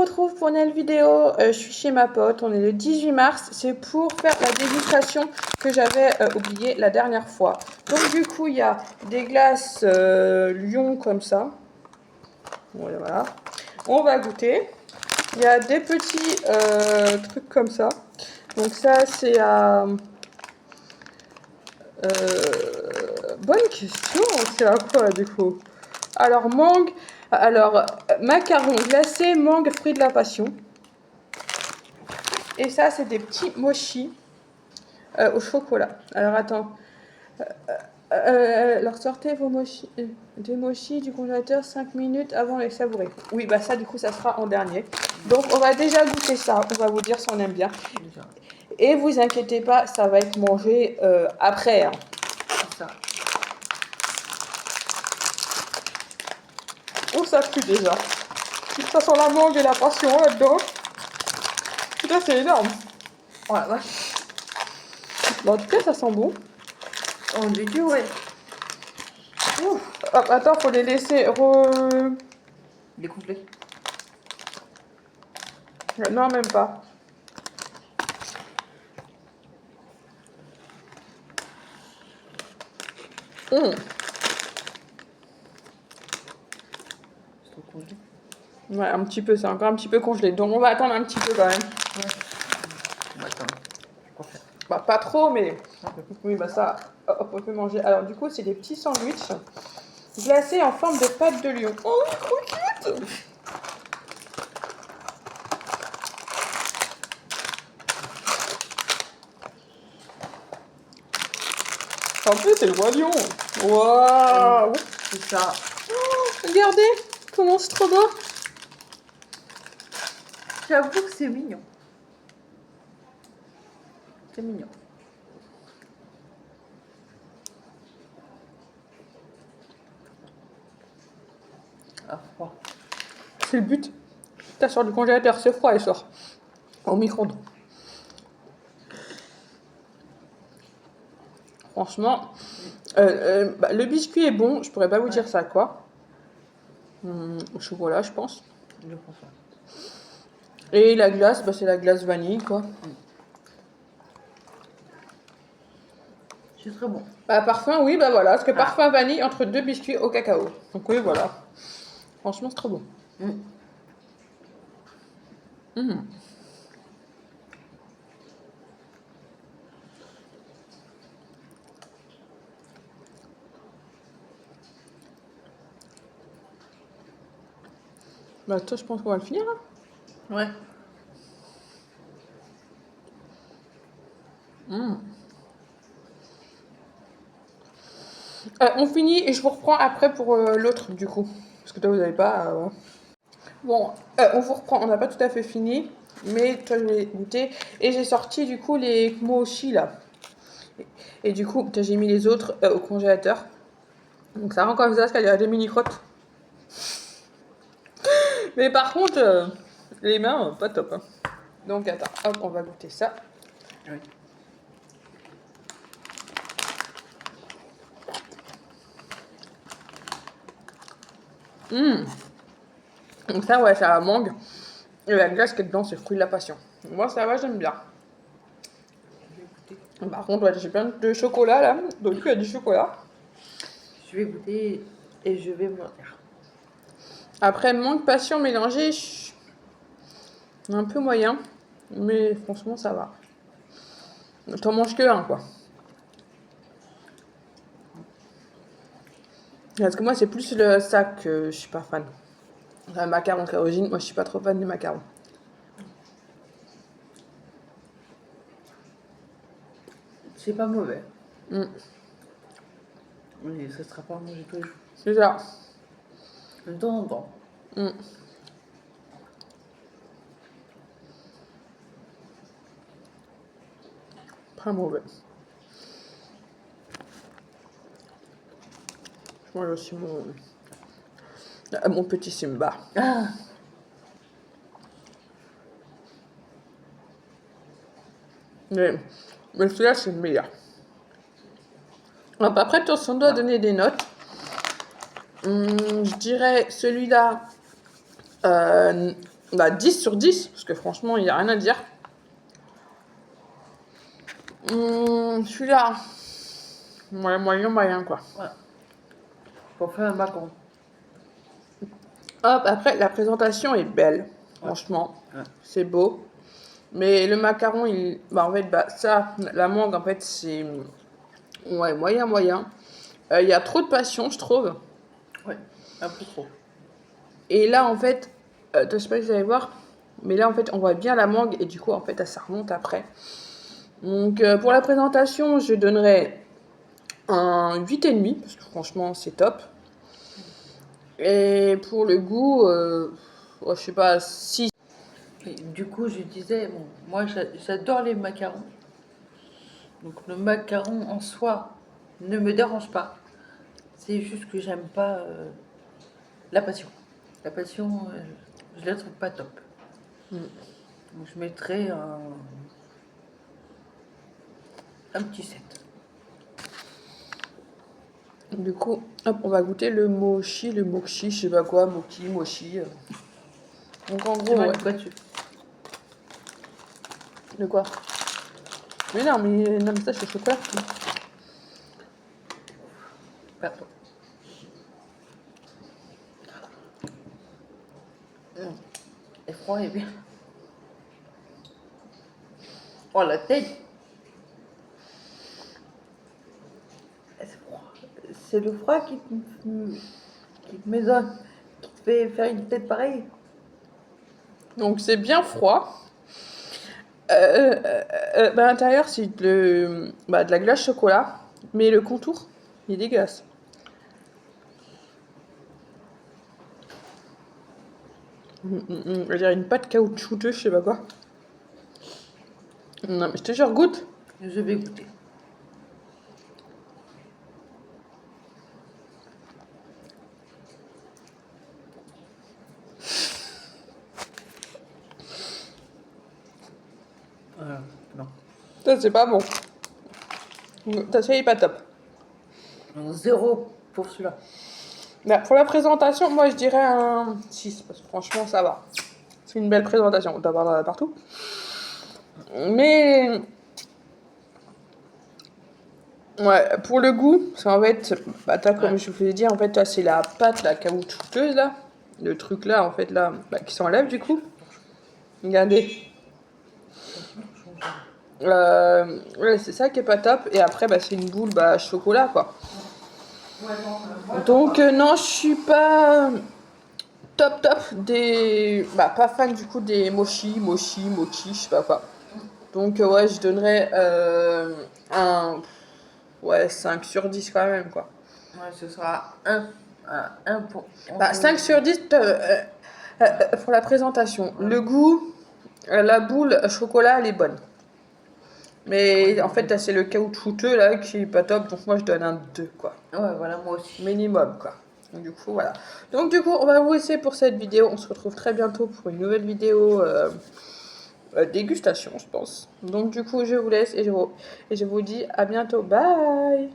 retrouve pour une nouvelle vidéo. Je suis chez ma pote, on est le 18 mars. C'est pour faire la dégustation que j'avais oubliée la dernière fois. Donc du coup, il y a des glaces Lion comme ça. Voilà. On va goûter. Il y a des petits trucs comme ça. Donc ça, c'est à... bonne question, c'est à quoi du coup? Alors, mangue... Alors, macaron glacé, mangue, fruit de la passion. Et ça, c'est des petits mochis au chocolat. Alors, attends. Alors, sortez vos mochis, des mochis du congélateur 5 minutes avant les savourer. Oui, bah ça, du coup, ça sera en dernier. Donc, on va déjà goûter ça. On va vous dire si on aime bien. Et vous inquiétez pas, ça va être mangé après. Hein. Ça. Oh, ça pue déjà. Ça sent la mangue et la passion là-dedans. Putain, c'est énorme. Oh la vache. Bon, en tout cas, ça sent bon. On dit que ouais. Hop, attends, faut les laisser Découpler. Non, même pas. C'est trop congelé. Ouais, un petit peu, c'est encore un petit peu congelé. Donc, on va attendre un petit peu quand même. Ouais. On va attendre. Bah, pas trop, mais... Oui, bah ça, hop, on peut manger. Alors, du coup, c'est des petits sandwichs glacés en forme de pâte de lion. Oh, trop cute! En plus, c'est le roi lion. Waouh! C'est ça. Oh, regardez comment c'est trop beau. J'avoue que c'est mignon. C'est mignon. Ah, froid. C'est le but. T'as sort du congélateur, c'est froid, et sort. Au micro-ondes. Franchement, le biscuit est bon, je pourrais pas vous dire ça quoi. Au chocolat, je pense. Je pense pas. Et la glace, bah, c'est la glace vanille quoi. C'est très bon. Bah, parfum, oui, bah voilà, parce que parfum vanille entre deux biscuits au cacao. Donc oui, voilà. Franchement, c'est trop bon. Bah, toi, je pense qu'on va le finir. Hein. Ouais. On finit et je vous reprends après pour l'autre du coup. Parce que toi, vous n'avez pas. Bon, on vous reprend, on n'a pas tout à fait fini. Mais toi, je vais goûter. Et j'ai sorti du coup les mochis là. Et du coup, j'ai mis les autres au congélateur. Donc ça rend comme ça parce qu'il y a des mini crottes. Mais par contre, les mains, pas top. Hein. Donc attends, hop, on va goûter ça. Oui. Donc ça, ouais, c'est la mangue. Et la glace qui est dedans, c'est fruit de la passion. Moi, ça va, j'aime bien. Par contre, ouais, j'ai plein de chocolat là. Donc il y a du chocolat. Je vais goûter et je vais vous dire. Après, mangue, passion mélangée, un peu moyen. Mais franchement, ça va. T'en manges que un, quoi. Parce que moi, c'est plus le sac que je suis pas fan. Le macaron d'origine, moi, je suis pas trop fan du macaron. C'est pas mauvais. Mais ça sera pas à manger tous les jours. C'est ça. De temps en temps. Pas mauvais. Je mange aussi mon petit Simba. Mais celui-là, c'est le meilleur. Hop, après, on doit donner des notes. Je dirais celui-là Bah, 10 sur 10, parce que franchement, il n'y a rien à dire. Celui-là, ouais, moyen, quoi. Voilà. Pour faire un macaron. Hop, après, la présentation est belle, franchement. Ouais. C'est beau. Mais le macaron, bah, en fait, bah, ça, la mangue, en fait, c'est... Ouais, moyen. Il y a trop de passion, je trouve. Ouais, un peu trop. Et là, en fait, je sais pas si vous allez voir, mais là, en fait, on voit bien la mangue, et du coup, en fait, ça remonte après. Donc, pour la présentation, je donnerais un 8,5, parce que franchement, c'est top. Et pour le goût, je sais pas, 6. Et du coup, je disais, bon, moi j'adore les macarons. Donc le macaron en soi ne me dérange pas. C'est juste que j'aime pas la passion. La passion, je la trouve pas top. Donc je mettrais un petit 7. Du coup, hop, on va goûter le mochi, je sais pas quoi, mochi. Donc en Tu gros, m'as ouais. dit quoi dessus? De quoi? Mais non, mais ça, c'est chocolat. Pardon. Et froid et bien. Oh la tête! C'est froid. C'est le froid qui te maisonne, qui te fait faire une tête pareille. Donc c'est bien froid. À l'intérieur, c'est de la glace chocolat, mais le contour, il est dégueulasse. Je dirais une pâte caoutchouteuse, je sais pas quoi. Non, mais je te jure, goûte. Je vais goûter. Non. Ça, c'est pas bon. Ça, il est pas top. Donc, 0 pour celui-là. Bah, pour la présentation, moi, je dirais un 6, parce que franchement, ça va. C'est une belle présentation, d'avoir partout. Mais... Ouais, pour le goût, c'est en fait, bah, comme je vous l'ai dit, en fait, c'est la pâte, la caoutchouteuse, là. Le truc là, en fait, là, qui s'enlève, du coup. Regardez. Ouais, c'est ça qui est pas top. Et après, c'est une boule, chocolat, quoi. Donc, non, je suis pas top des... pas fan, du coup, des mochi, je sais pas quoi. Donc, ouais, je donnerais un... Ouais, 5 sur 10 quand même, quoi. Ouais, ce sera 1 pour... 5 sur 10 pour la présentation. Le goût, la boule chocolat, elle est bonne. Mais en fait, c'est le caoutchouteux là qui est pas top, donc moi je donne un 2, quoi. Ouais, voilà, moi aussi. Minimum, quoi. Donc, du coup, voilà. Donc, du coup, on va vous laisser pour cette vidéo. On se retrouve très bientôt pour une nouvelle vidéo dégustation, je pense. Donc, du coup, je vous laisse et je vous dis à bientôt. Bye!